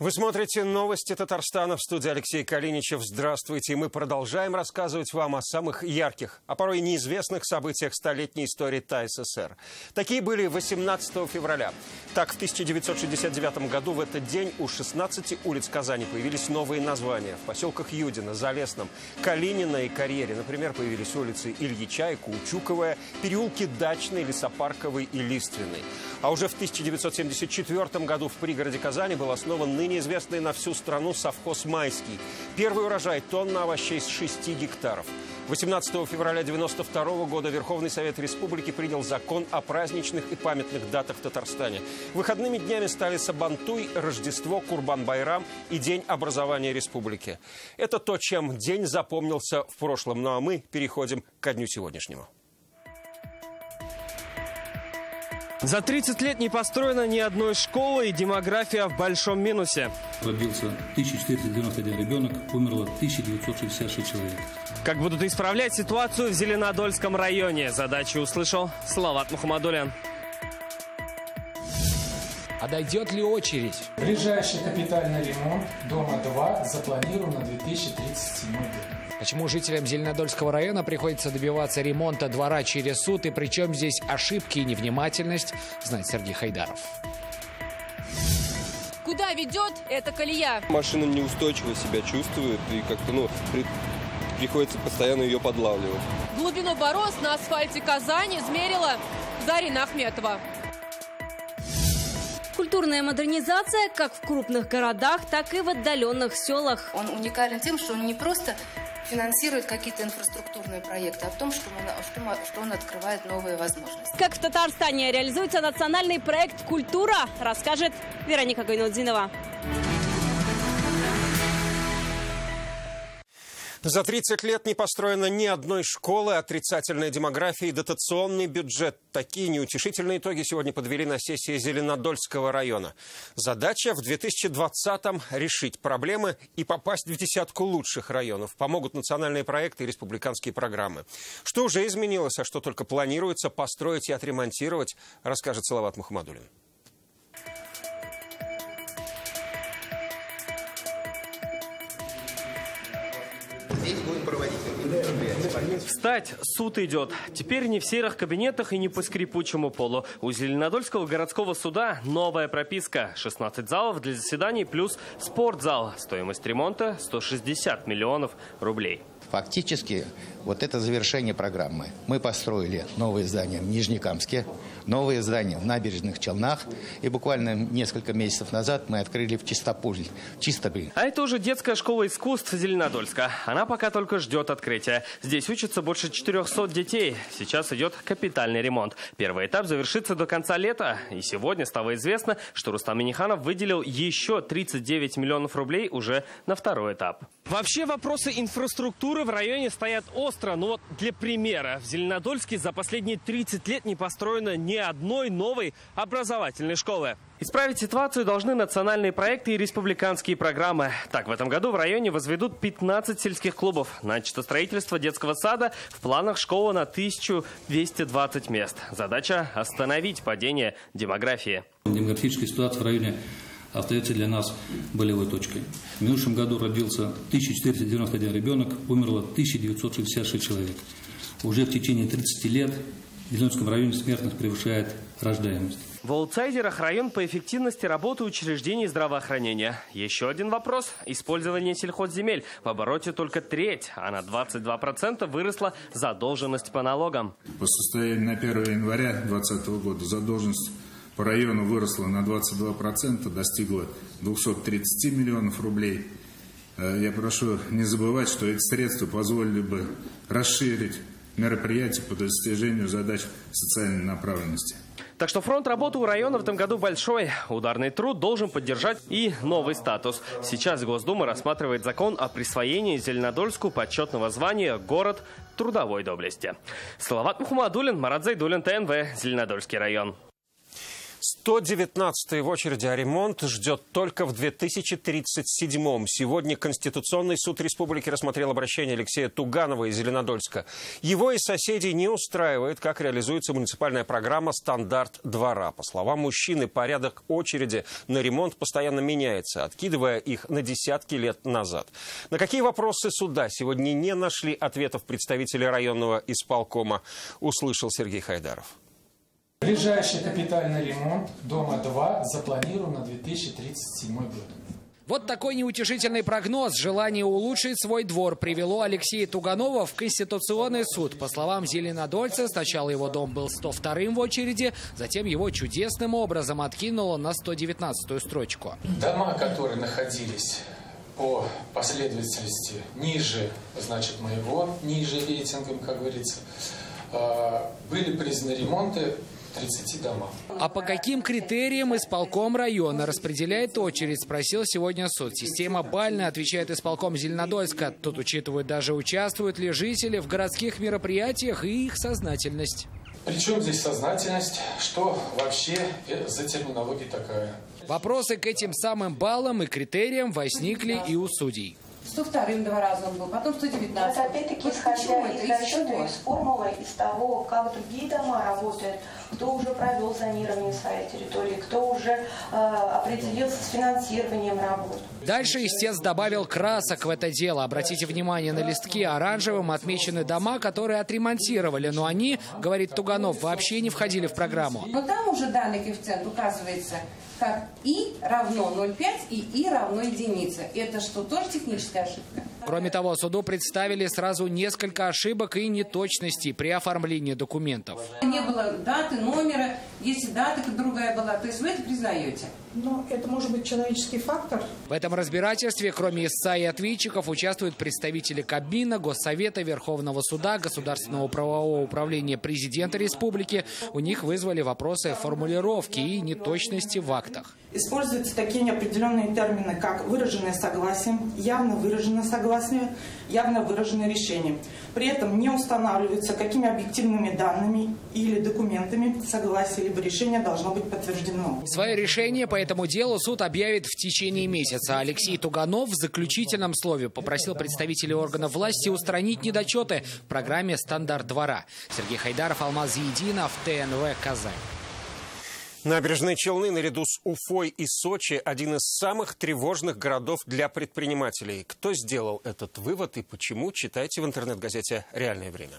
Вы смотрите новости Татарстана, в студии Алексей Калиничев. Здравствуйте. Мы продолжаем рассказывать вам о самых ярких, а порой неизвестных событиях столетней истории ТАССР. Такие были 18 февраля. Так, в 1969 году в этот день у 16 улиц Казани появились новые названия. В поселках Юдино, Залесном, Калинина и Карьере, например, появились улицы Ильича и Каучуковая, переулки Дачный, Лесопарковый и Лиственный. А уже в 1974 году в пригороде Казани был основан ныне известный на всю страну совхоз «Майский». Первый урожай – тонна овощей с 6 гектаров. 18 февраля 1992 года Верховный Совет Республики принял закон о праздничных и памятных датах в Татарстане. Выходными днями стали Сабантуй, Рождество, Курбан-Байрам и День образования республики. Это то, чем день запомнился в прошлом. Ну а мы переходим ко дню сегодняшнему. За 30 лет не построено ни одной школы, и демография в большом минусе. Родился 1491 ребенок, умерло 1966 человек. Как будут исправлять ситуацию в Зеленодольском районе? Задачу услышал Салават Мухаммадуллин. А дойдет ли очередь? Ближайший капитальный ремонт дома 2 запланирован на 2037 год. Почему жителям Зеленодольского района приходится добиваться ремонта двора через суд, и причем здесь ошибки и невнимательность, знает Сергей Хайдаров. Куда ведет эта колея? Машина неустойчиво себя чувствует, и как-то, приходится постоянно ее подлавливать. Глубину борозд на асфальте Казани измерила Зарина Ахметова. Культурная модернизация как в крупных городах, так и в отдаленных селах. Он уникален тем, что он не просто финансирует какие-то инфраструктурные проекты, а в том, что он открывает новые возможности. Как в Татарстане реализуется национальный проект «Культура», расскажет Вероника Гайнудзинова. За 30 лет не построено ни одной школы, отрицательная демография и дотационный бюджет. Такие неутешительные итоги сегодня подвели на сессии Зеленодольского района. Задача в 2020-м решить проблемы и попасть в десятку лучших районов. Помогут национальные проекты и республиканские программы. Что уже изменилось, а что только планируется построить и отремонтировать, расскажет Салават Мухаммадуллин. Встать, суд идет. Теперь не в серых кабинетах и не по скрипучему полу. У Зеленодольского городского суда новая прописка. 16 залов для заседаний плюс спортзал. Стоимость ремонта 160 миллионов рублей. Фактически, вот это завершение программы. Мы построили новые здания в Нижнекамске, новые здания в Набережных Челнах. И буквально несколько месяцев назад мы открыли в Чистополе. А это уже детская школа искусств Зеленодольска. Она пока только ждет открытия. Здесь учатся больше 400 детей. Сейчас идет капитальный ремонт. Первый этап завершится до конца лета. И сегодня стало известно, что Рустам Минниханов выделил еще 39 миллионов рублей уже на второй этап. Вообще вопросы инфраструктуры в районе стоят остро. Но вот для примера, в Зеленодольске за последние 30 лет не построено ни одной новой образовательной школы. Исправить ситуацию должны национальные проекты и республиканские программы. Так, в этом году в районе возведут 15 сельских клубов. Начато строительство детского сада, в планах школа на 1220 мест. Задача – остановить падение демографии. Демографическая ситуация в районе остается для нас болевой точкой. В минувшем году родился 1491 ребенок, умерло 1966 человек. Уже в течение 30 лет в Зеленодольском районе смертность превышает рождаемость. В аутсайдерах район по эффективности работы учреждений здравоохранения. Еще один вопрос – использование сельхозземель. В обороте только треть, а на 22% выросла задолженность по налогам. По состоянию на 1 января 2020 года задолженность по району выросла на 22%, достигла 230 миллионов рублей. Я прошу не забывать, что эти средства позволили бы расширить мероприятия по достижению задач социальной направленности. Так что фронт работы у района в этом году большой. Ударный труд должен поддержать и новый статус. Сейчас Госдума рассматривает закон о присвоении Зеленодольску почетного звания «Город трудовой доблести». Салават Мухаммадуллин, Марат Зайдуллин, ТНВ, Зеленодольский район. 119-й в очереди, а ремонт ждет только в 2037-м. Сегодня Конституционный суд республики рассмотрел обращение Алексея Туганова из Зеленодольска. Его и соседей не устраивает, как реализуется муниципальная программа «Стандарт двора». По словам мужчины, порядок очереди на ремонт постоянно меняется, откидывая их на десятки лет назад. На какие вопросы суда сегодня не нашли ответов представители районного исполкома, услышал Сергей Хайдаров. Ближайший капитальный ремонт дома 2 запланирован на 2037 год. Вот такой неутешительный прогноз. Желание улучшить свой двор привело Алексея Туганова в Конституционный суд. По словам зеленодольца, сначала его дом был 102-м в очереди, затем его чудесным образом откинуло на 119-ю строчку. Дома, которые находились по последовательности ниже, значит, моего, ниже рейтингом, как говорится, были признаны ремонты 30 домов. А по каким критериям исполком района распределяет очередь, спросил сегодня суд. Система бальная, отвечает исполком Зеленодольска. Тут учитывают даже, участвуют ли жители в городских мероприятиях и их сознательность. Причем здесь сознательность? Что вообще за терминология такая? Вопросы к этим самым баллам и критериям возникли и у судей. 102-м 2 раза он был, потом 119. Это опять-таки исходя из расчета, из формулы, из того, как другие дома работают, кто уже провел зонирование своей территории, кто уже определился с финансированием работ. Дальше истец добавил красок в это дело. Обратите внимание, на листке оранжевым отмечены дома, которые отремонтировали, но они, говорит Туганов, вообще не входили в программу. Но там уже данный коэффициент указывается как И равно 0,5 и И равно единице. Это что, тоже техническая ошибка? Кроме того, суду представили сразу несколько ошибок и неточностей при оформлении документов. Не было даты, номера, если дата другая была, то есть вы это признаете? Но это может быть человеческий фактор. В этом разбирательстве, кроме истца и ответчиков, участвуют представители Кабмина, Госсовета, Верховного суда, Государственного правового управления президента республики. У них вызвали вопросы формулировки и неточности в актах. Используются такие неопределенные термины, как выраженное согласие, явно выраженное согласие, явно выраженное решение. При этом не устанавливается, какими объективными данными или документами согласие либо решение должно быть подтверждено. Свое решение по этому делу суд объявит в течение месяца. Алексей Туганов в заключительном слове попросил представителей органов власти устранить недочеты в программе «Стандарт двора». Сергей Хайдаров, Алмаз Зиединов, ТНВ, Казань. Набережные Челны наряду с Уфой и Сочи – один из самых тревожных городов для предпринимателей. Кто сделал этот вывод и почему, читайте в интернет-газете «Реальное время».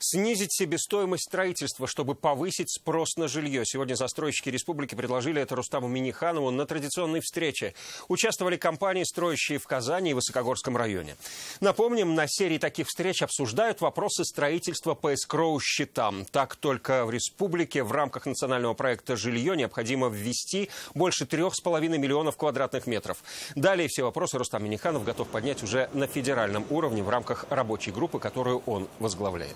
Снизить себестоимость строительства, чтобы повысить спрос на жилье. Сегодня застройщики республики предложили это Рустаму Минниханову на традиционной встрече. Участвовали компании, строящие в Казани и Высокогорском районе. Напомним, на серии таких встреч обсуждают вопросы строительства по эскроу-счетам. Так, только в республике в рамках национального проекта «Жилье» необходимо ввести больше 3,5 миллионов квадратных метров. Далее все вопросы Рустам Минниханов готов поднять уже на федеральном уровне в рамках рабочей группы, которую он возглавляет.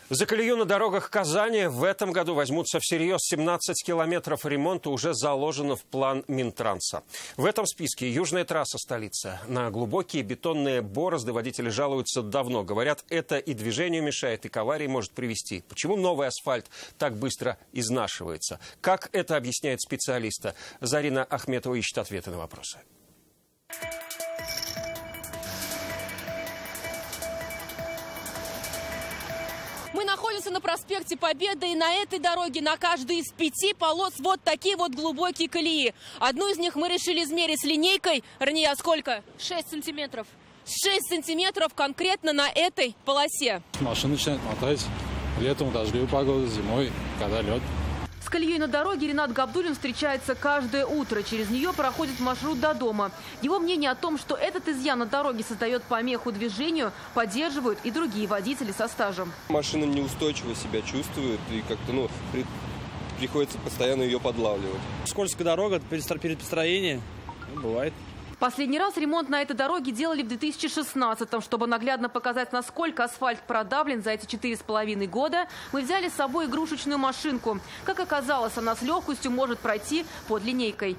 За колею на дорогах Казани в этом году возьмутся всерьез. 17 километров ремонта уже заложено в план Минтранса. В этом списке южная трасса столицы. На глубокие бетонные борозды водители жалуются давно. Говорят, это и движению мешает, и к аварии может привести. Почему новый асфальт так быстро изнашивается? Как это объясняет специалисты? Зарина Ахметова ищет ответы на вопросы. Мы находимся на проспекте Победы, и на этой дороге на каждой из 5 полос вот такие вот глубокие колеи. Одну из них мы решили измерить с линейкой. Рания, сколько? 6 сантиметров. 6 сантиметров конкретно на этой полосе. Машина начинает мотать. Летом дождливая погода, зимой, когда лед. С колеей на дороге Ренат Габдуллин встречается каждое утро. Через нее проходит маршрут до дома. Его мнение о том, что этот изъян на дороге создает помеху движению, поддерживают и другие водители со стажем. Машина неустойчиво себя чувствует и как-то, приходится постоянно ее подлавливать. Скользкая дорога перед построением, бывает. Последний раз ремонт на этой дороге делали в 2016-м. Чтобы наглядно показать, насколько асфальт продавлен за эти 4,5 года, мы взяли с собой игрушечную машинку. Как оказалось, она с легкостью может пройти под линейкой.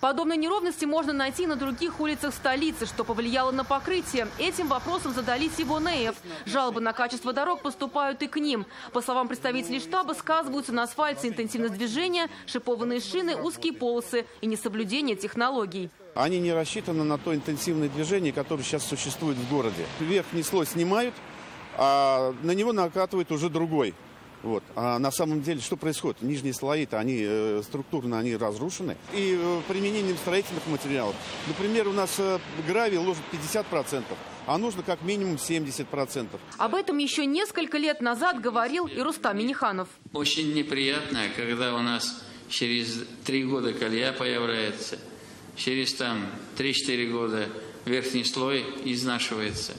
Подобные неровности можно найти на других улицах столицы, что повлияло на покрытие. Этим вопросом задались и в ОНФ. Жалобы на качество дорог поступают и к ним. По словам представителей штаба, сказываются на асфальте интенсивность движения, шипованные шины, узкие полосы и несоблюдение технологий. Они не рассчитаны на то интенсивное движение, которое сейчас существует в городе. Верхний слой снимают, а на него накатывает уже другой. Вот. А на самом деле что происходит? Нижние слои-то, они структурно они разрушены. И применением строительных материалов. Например, у нас гравий ложит 50%, а нужно как минимум 70%. Об этом еще несколько лет назад говорил и Рустам Минниханов. Очень неприятно, когда у нас через 3 года колея появляется, через 3-4 года верхний слой изнашивается.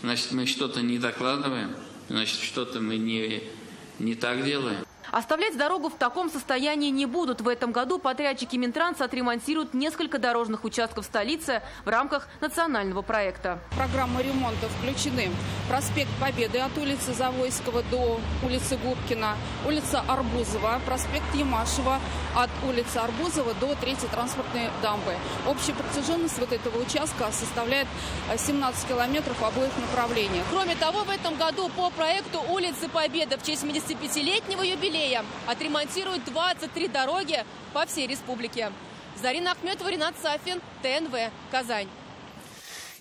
Значит, мы что-то не докладываем, значит, что-то мы не так делаем. Оставлять дорогу в таком состоянии не будут. В этом году подрядчики Минтранса отремонтируют несколько дорожных участков столицы в рамках национального проекта. В программу ремонта включены проспект Победы от улицы Завойского до улицы Губкина, улица Арбузова, проспект Ямашева от улицы Арбузова до 3-й транспортной дамбы. Общая протяженность вот этого участка составляет 17 километров в обоих направлениях. Кроме того, в этом году по проекту улицы Победы в честь 75-летнего юбилея отремонтируют 23 дороги по всей республике. Зарина Ахметова, Ринат Сафин, ТНВ, Казань.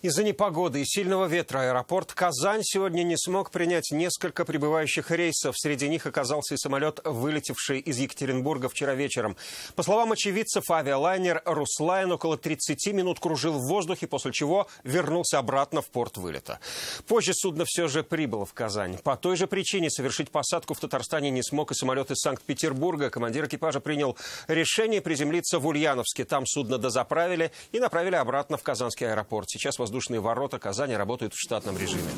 Из-за непогоды и сильного ветра аэропорт Казань сегодня не смог принять несколько прибывающих рейсов. Среди них оказался и самолет, вылетевший из Екатеринбурга вчера вечером. По словам очевидцев, авиалайнер «Руслайн» около 30 минут кружил в воздухе, после чего вернулся обратно в порт вылета. Позже судно все же прибыло в Казань. По той же причине совершить посадку в Татарстане не смог и самолет из Санкт-Петербурга. Командир экипажа принял решение приземлиться в Ульяновске. Там судно дозаправили и направили обратно в Казанский аэропорт. Сейчас воздушные ворота Казани работают в штатном режиме.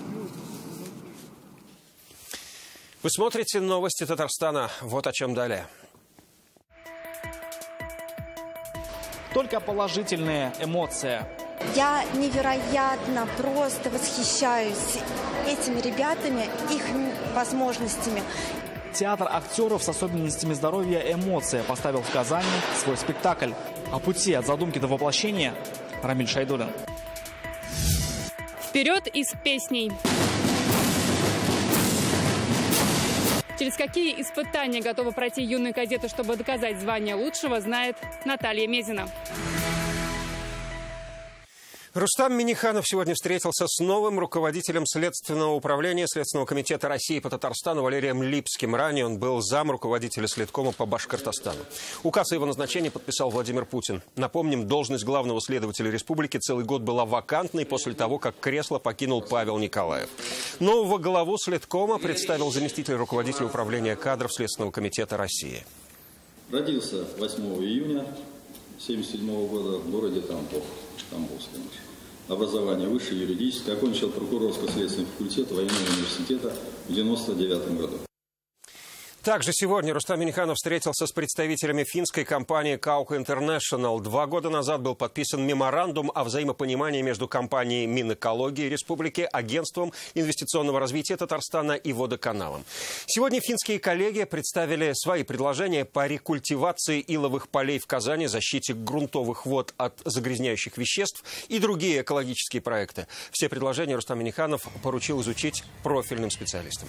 Вы смотрите новости Татарстана. Вот о чем далее. Только положительные эмоции. Я невероятно просто восхищаюсь этими ребятами, их возможностями. Театр актеров с особенностями здоровья «Эмоция» поставил в Казани свой спектакль. О пути от задумки до воплощения Рамиль Шайдулин. Вперед из песней. Через какие испытания готовы пройти юные кадеты, чтобы доказать звание лучшего, знает Наталья Мезина. Рустам Минниханов сегодня встретился с новым руководителем Следственного управления Следственного комитета России по Татарстану Валерием Липским. Ранее он был зам руководителя Следкома по Башкортостану. Указ о его назначении подписал Владимир Путин. Напомним, должность главного следователя республики целый год была вакантной после того, как кресло покинул Павел Николаев. Нового главу Следкома представил заместитель руководителя управления кадров Следственного комитета России. Родился 8 июня 1977 года в городе Тамбов, Тамбовской. Образование высшее юридическое, окончил прокурорско-следственный факультет военного университета в 1999 году. Также сегодня Рустам Минниханов встретился с представителями финской компании Kauko International. 2 года назад был подписан меморандум о взаимопонимании между компанией Минэкологии Республики, Агентством инвестиционного развития Татарстана и Водоканалом. Сегодня финские коллеги представили свои предложения по рекультивации иловых полей в Казани, защите грунтовых вод от загрязняющих веществ и другие экологические проекты. Все предложения Рустам Минниханов поручил изучить профильным специалистам.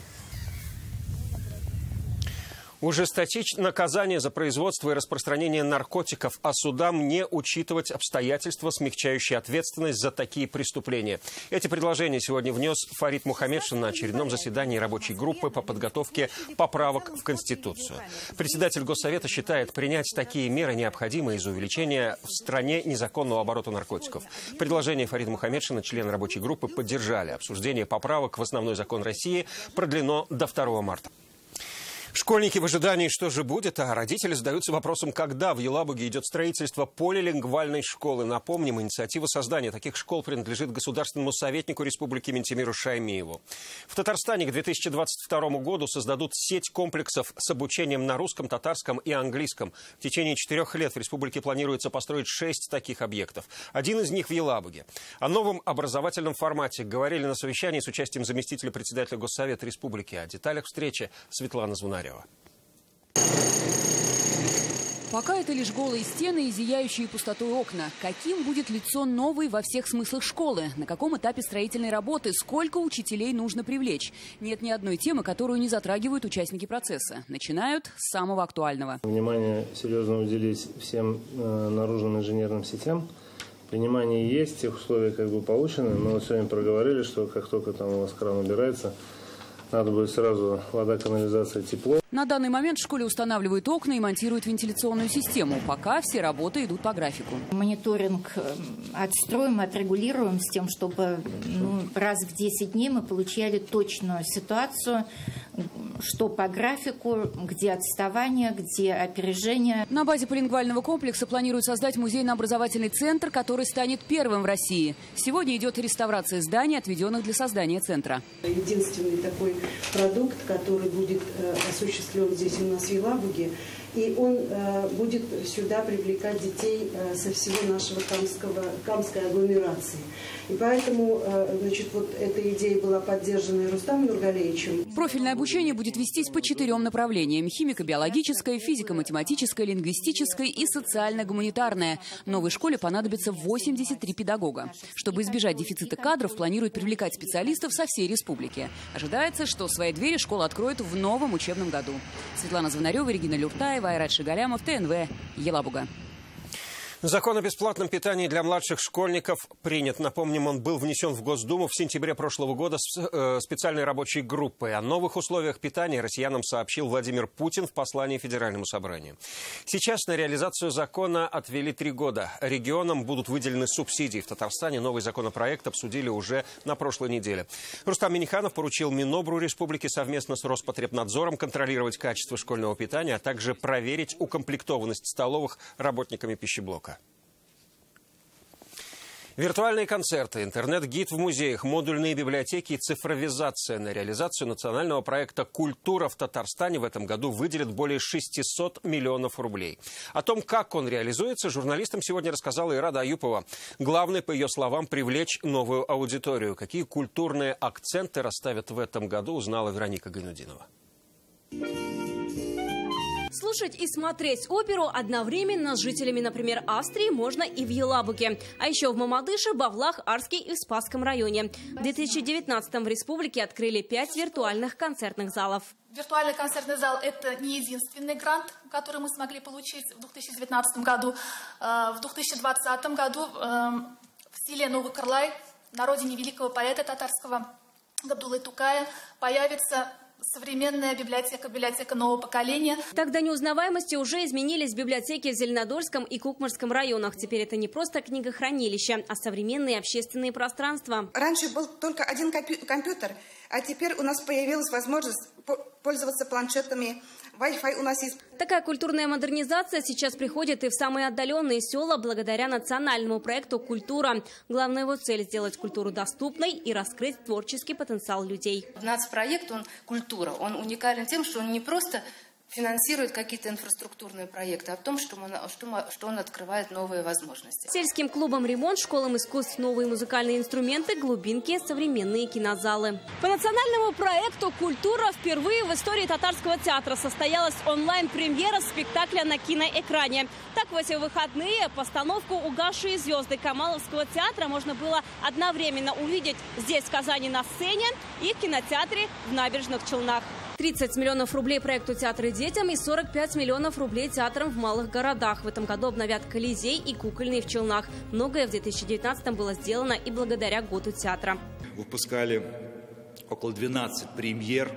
Ужесточить наказание за производство и распространение наркотиков, а судам не учитывать обстоятельства, смягчающие ответственность за такие преступления. Эти предложения сегодня внес Фарид Мухаммедшин на очередном заседании рабочей группы по подготовке поправок в Конституцию. Председатель Госсовета считает, принять такие меры необходимо из-за увеличения в стране незаконного оборота наркотиков. Предложение Фарида Мухаммедшина члены рабочей группы поддержали. Обсуждение поправок в основной закон России продлено до 2 марта. Школьники в ожидании, что же будет, а родители задаются вопросом, когда в Елабуге идет строительство полилингвальной школы. Напомним, инициатива создания таких школ принадлежит государственному советнику Республики Минтимиру Шаймиеву. В Татарстане к 2022 году создадут сеть комплексов с обучением на русском, татарском и английском. В течение 4 лет в республике планируется построить 6 таких объектов. Один из них в Елабуге. О новом образовательном формате говорили на совещании с участием заместителя председателя Госсовета Республики. О деталях встречи Светлана Звонарева. Пока это лишь голые стены и зияющие пустотой окна. Каким будет лицо новой во всех смыслах школы? На каком этапе строительной работы? Сколько учителей нужно привлечь? Нет ни одной темы, которую не затрагивают участники процесса. Начинают с самого актуального. Внимание серьезно уделить всем наружным инженерным сетям. Понимание есть, тех условия получены. Мы вот сегодня проговорили, что как только там у вас кран убирается, надо будет сразу вода, канализация, тепло. На данный момент в школе устанавливают окна и монтируют вентиляционную систему. Пока все работы идут по графику. Мониторинг отстроим, отрегулируем с тем, чтобы раз в 10 дней мы получали точную ситуацию, что по графику, где отставание, где опережение. На базе полингвального комплекса планируют создать музейно-образовательный центр, который станет первым в России. Сегодня идет реставрация зданий, отведенных для создания центра. Единственный такой продукт, который будет осуществлен здесь у нас в Елабуге, и он будет сюда привлекать детей со всего нашего Камской агломерации. И поэтому, вот эта идея была поддержана и Рустамом Нургалеевичем. Профильное обучение будет вестись по 4 направлениям: химико-биологическое, физико-математическое, лингвистическое и социально-гуманитарное. Новой школе понадобится 83 педагога. Чтобы избежать дефицита кадров, планируют привлекать специалистов со всей республики. Ожидается, что свои двери школа откроет в новом учебном году. Светлана Звонарева, Регина Люртаева, Айрат Шигалямов, ТНВ, Елабуга. Закон о бесплатном питании для младших школьников принят. Напомним, он был внесен в Госдуму в сентябре прошлого года с специальной рабочей группой. О новых условиях питания россиянам сообщил Владимир Путин в послании Федеральному собранию. Сейчас на реализацию закона отвели 3 года. Регионам будут выделены субсидии. В Татарстане новый законопроект обсудили уже на прошлой неделе. Рустам Минниханов поручил Минобру республики совместно с Роспотребнадзором контролировать качество школьного питания, а также проверить укомплектованность столовых работниками пищеблока. Виртуальные концерты, интернет-гид в музеях, модульные библиотеки и цифровизация. На реализацию национального проекта «Культура» в Татарстане в этом году выделят более 600 миллионов рублей. О том, как он реализуется, журналистам сегодня рассказала Ирада Аюпова. Главное, по ее словам, привлечь новую аудиторию. Какие культурные акценты расставят в этом году, узнала Вероника Гайнудинова. Слушать и смотреть оперу одновременно с жителями, например, Австрии можно и в Елабуге. А еще в Мамадыше, Бавлах, Арске и в Спасском районе. В 2019-м в республике открыли 5 виртуальных концертных залов. Виртуальный концертный зал – это не единственный грант, который мы смогли получить в 2019 году. В 2020 году в селе Новый Кырлай, на родине великого поэта татарского Габдуллы Тукая, появится современная библиотека нового поколения. Так, до неузнаваемости уже изменились библиотеки в Зеленодольском и Кукмарском районах. Теперь это не просто книгохранилище, а современные общественные пространства. Раньше был только один компьютер, а теперь у нас появилась возможность пользоваться планшетами. Wi-Fi у нас есть. Такая культурная модернизация сейчас приходит и в самые отдаленные села благодаря национальному проекту «Культура». Главная его цель – сделать культуру доступной и раскрыть творческий потенциал людей. Нацпроект, он «Культура», он уникален тем, что он не просто финансирует какие-то инфраструктурные проекты, а в том, что он открывает новые возможности. Сельским клубам ремонт, школам искусств новые музыкальные инструменты, глубинки, современные кинозалы. По национальному проекту «Культура» впервые в истории татарского театра состоялась онлайн-премьера спектакля на киноэкране. Так, в эти выходные постановку «Угасшие звезды» Камаловского театра можно было одновременно увидеть здесь, в Казани, на сцене, и в кинотеатре в Набережных Челнах. 30 миллионов рублей проекту «Театры детям» и 45 миллионов рублей театрам в малых городах. В этом году обновят Колизей и Кукольный в Челнах. Многое в 2019-м было сделано и благодаря году театра. Выпускали около 12 премьер.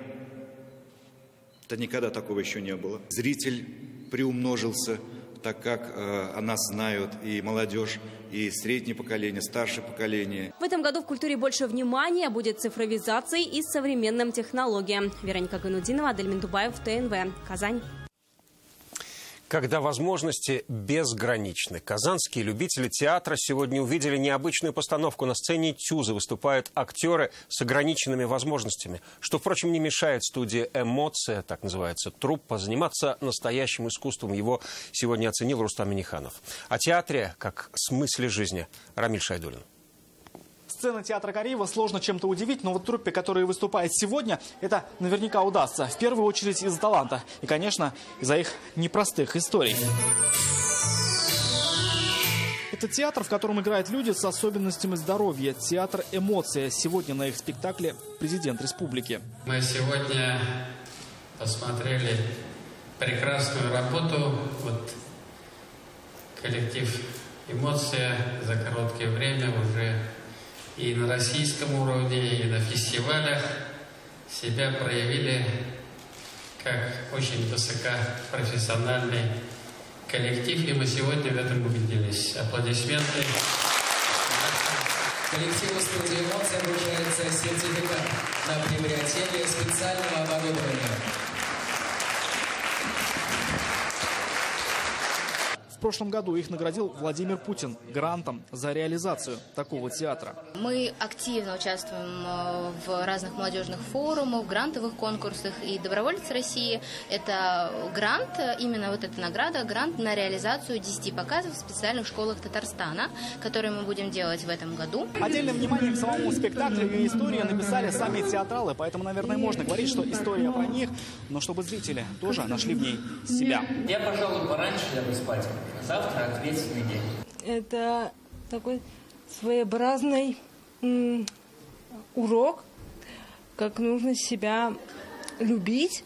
Это никогда такого еще не было. Зритель приумножился, так как о нас знают и молодежь, и среднее поколение, старшее поколение. В этом году в культуре больше внимания будет цифровизации и современным технологиям. Вероника Гайнудинова, Адель Миндубаев, ТНВ, Казань. Когда возможности безграничны. Казанские любители театра сегодня увидели необычную постановку. На сцене Тюза выступают актеры с ограниченными возможностями. Что, впрочем, не мешает студии «Эмоция», так называется труппа, заниматься настоящим искусством. Его сегодня оценил Рустам Минниханов. О театре как смысле жизни Рамиль Шайдуллин. Сцена театра Кореева сложно чем-то удивить, но вот труппе, которая выступает сегодня, это наверняка удастся. В первую очередь из-за таланта и, конечно, из-за их непростых историй. Это театр, в котором играют люди с особенностями здоровья. Театр «Эмоция». Сегодня на их спектакле президент республики. Мы сегодня посмотрели прекрасную работу. Вот коллектив «Эмоция» за короткое время уже и на российском уровне, и на фестивалях себя проявили как очень высокопрофессиональный коллектив, и мы сегодня в этом убедились. Аплодисменты. Коллективу студии «Эмоция» вручается сертификат на приобретение специального оборудования. В прошлом году их наградил Владимир Путин грантом за реализацию такого театра. Мы активно участвуем в разных молодежных форумах, грантовых конкурсах. И «Доброволец России» – это грант, именно вот эта награда, грант на реализацию 10 показов в специальных школах Татарстана, которые мы будем делать в этом году. Отдельным вниманием к самому спектаклю и истории написали сами театралы, поэтому, наверное, можно говорить, что история про них, но чтобы зрители тоже нашли в ней себя. Я, пожалуй, пораньше лягу спать. Завтра ответственный день. Это такой своеобразный урок, как нужно себя любить,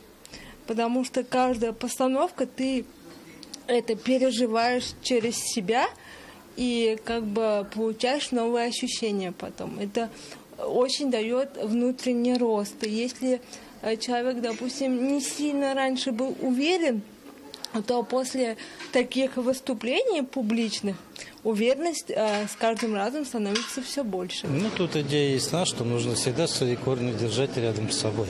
потому что каждая постановка ты это переживаешь через себя и как бы получаешь новые ощущения потом. Это очень дает внутренний рост. И если человек, допустим, не сильно раньше был уверен, то после таких выступлений публичных уверенность с каждым разом становится все больше. Ну, тут идея ясна, что нужно всегда свои корни держать рядом с собой.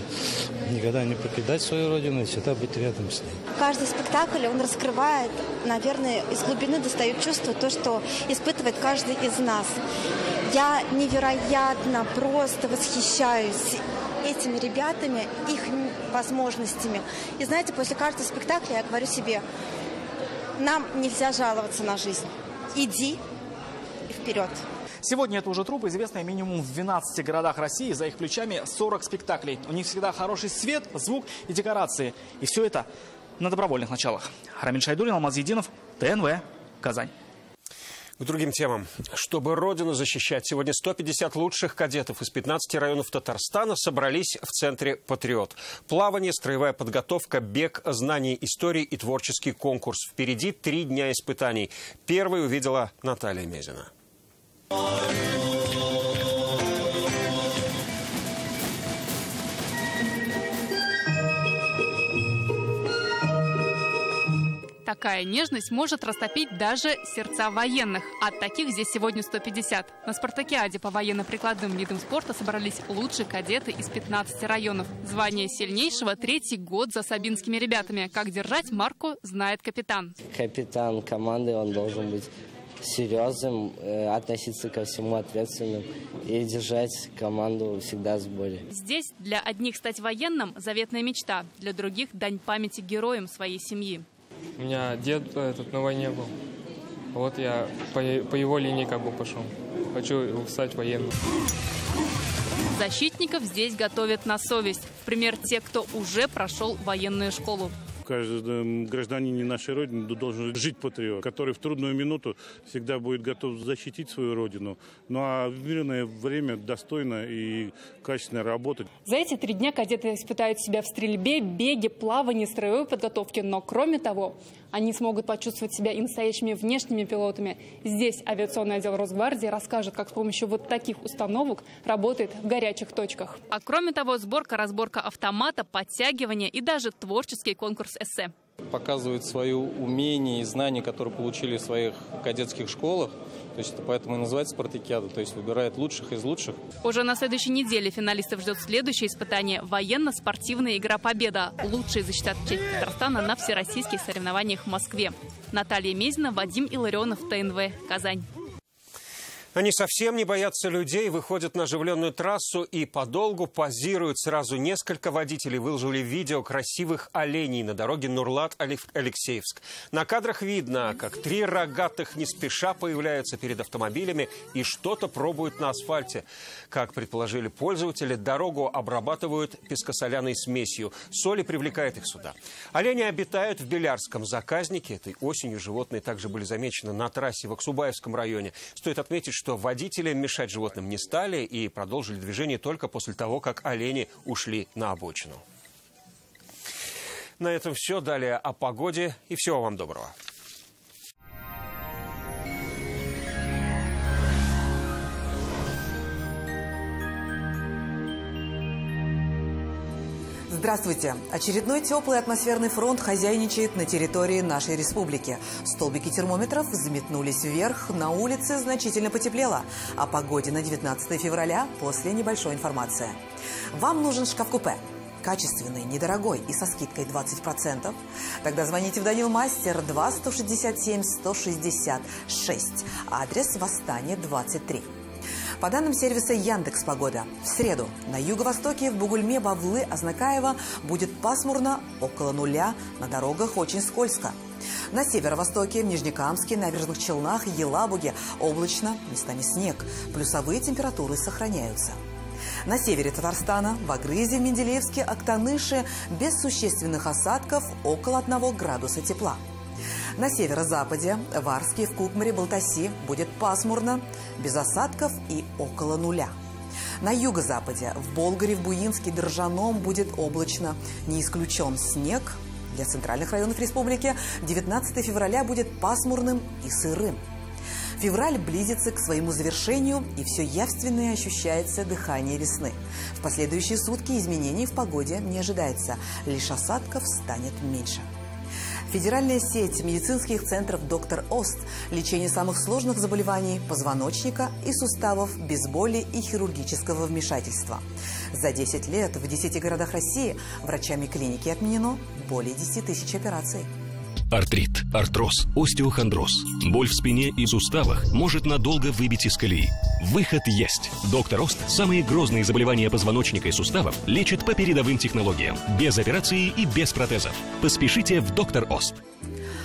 Никогда не покидать свою родину и всегда быть рядом с ней. Каждый спектакль, он раскрывает, наверное, из глубины достает чувство, то, что испытывает каждый из нас. Я невероятно просто восхищаюсь этими ребятами, их возможностями. И знаете, после каждого спектакля я говорю себе, нам нельзя жаловаться на жизнь. Иди и вперед. Сегодня это уже труппа, известная минимум в 12 городах России. За их плечами 40 спектаклей. У них всегда хороший свет, звук и декорации. И все это на добровольных началах. Рамиль Шайдуллин, Алмаз Единов, ТНВ, Казань. К другим темам. Чтобы Родину защищать, сегодня 150 лучших кадетов из 15 районов Татарстана собрались в центре «Патриот». Плавание, строевая подготовка, бег, знание истории и творческий конкурс. Впереди 3 дня испытаний. Первый увидела Наталья Мезина. Такая нежность может растопить даже сердца военных. От таких здесь сегодня 150. На спартакиаде по военно-прикладным видам спорта собрались лучшие кадеты из 15 районов. Звание сильнейшего 3-й год за сабинскими ребятами. Как держать марку, знает капитан. Капитан команды, он должен быть серьезным, относиться ко всему ответственным и держать команду всегда в сборе. Здесь для одних стать военным – заветная мечта, для других – дань памяти героям своей семьи. У меня дед на войне был. Вот я по его линии как бы пошел. Хочу стать военным. Защитников здесь готовят на совесть. В пример те, кто уже прошел военную школу. Каждый гражданин нашей Родины должен жить патриот, который в трудную минуту всегда будет готов защитить свою Родину, ну а в мирное время достойно и качественно работать. За эти 3 дня кадеты испытают себя в стрельбе, беге, плавании, строевой подготовке. Но кроме того, они смогут почувствовать себя и настоящими внешними пилотами. Здесь авиационный отдел Росгвардии расскажет, как с помощью вот таких установок работает в горячих точках. А кроме того, сборка-разборка автомата, подтягивание и даже творческий конкурс эссе. Показывают свои умения и знания, которые получили в своих кадетских школах. То есть это поэтому и называется спартакиада, то есть выбирает лучших из лучших. Уже на следующей неделе финалистов ждет следующее испытание – военно-спортивная игра «Победа». Лучшие защитят честь Татарстана на всероссийских соревнованиях в Москве. Наталья Мезина, Вадим Илларионов, ТНВ, Казань. Они совсем не боятся людей, выходят на оживленную трассу и подолгу позируют. Сразу несколько водителей выложили видео красивых оленей на дороге Нурлат-Алексеевск. На кадрах видно, как 3 рогатых не спеша появляются перед автомобилями и что-то пробуют на асфальте. Как предположили пользователи, дорогу обрабатывают пескосоляной смесью. Соль и привлекает их сюда. Олени обитают в Белярском заказнике. Этой осенью животные также были замечены на трассе в Аксубаевском районе. Стоит отметить, что водители мешать животным не стали и продолжили движение только после того, как олени ушли на обочину. На этом все. Далее о погоде и всего вам доброго. Здравствуйте! Очередной теплый атмосферный фронт хозяйничает на территории нашей республики. Столбики термометров взметнулись вверх, на улице значительно потеплело. О погоде на 19 февраля после небольшой информации. Вам нужен шкаф-купе. Качественный, недорогой и со скидкой 20%. Тогда звоните в Данил Мастер 2 167 166. Адрес Восстание 23. По данным сервиса Яндекс.Погода, в среду на юго-востоке в Бугульме, Бавлы, Азнакаево будет пасмурно, около нуля, на дорогах очень скользко. На северо-востоке, в Нижнекамске, Набережных Челнах, Елабуге облачно, местами снег. Плюсовые температуры сохраняются. На севере Татарстана, в Агрызе, в Менделеевске, Актаныше без существенных осадков около 1 градуса тепла. На северо-западе, в Арске, в Кукмаре, Балтаси будет пасмурно, без осадков и около нуля. На юго-западе, в Болгаре, в Буинске, Дрожжаном будет облачно, не исключен снег. Для центральных районов республики 19 февраля будет пасмурным и сырым. Февраль близится к своему завершению, и все явственнее ощущается дыхание весны. В последующие сутки изменений в погоде не ожидается, лишь осадков станет меньше. Федеральная сеть медицинских центров «Доктор Ост» – лечение самых сложных заболеваний позвоночника и суставов без боли и хирургического вмешательства. За 10 лет в 10 городах России врачами клиники отменено более 10 тысяч операций. Артрит, артроз, остеохондроз, боль в спине и суставах может надолго выбить из колеи. Выход есть. Доктор Ост самые грозные заболевания позвоночника и суставов лечит по передовым технологиям, без операции и без протезов. Поспешите в Доктор Ост.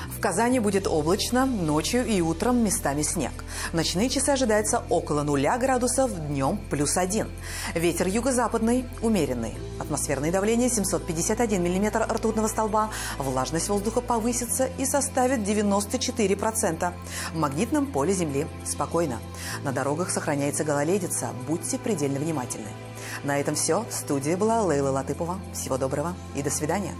В Казани будет облачно, ночью и утром местами снег. В ночные часы ожидается около 0 градусов, днем +1. Ветер юго-западный, умеренный. Атмосферное давление 751 миллиметр ртутного столба. Влажность воздуха повысится и составит 94%. В магнитном поле Земли спокойно. На дорогах сохраняется гололедица. Будьте предельно внимательны. На этом все. В студии была Лейла Латыпова. Всего доброго и до свидания.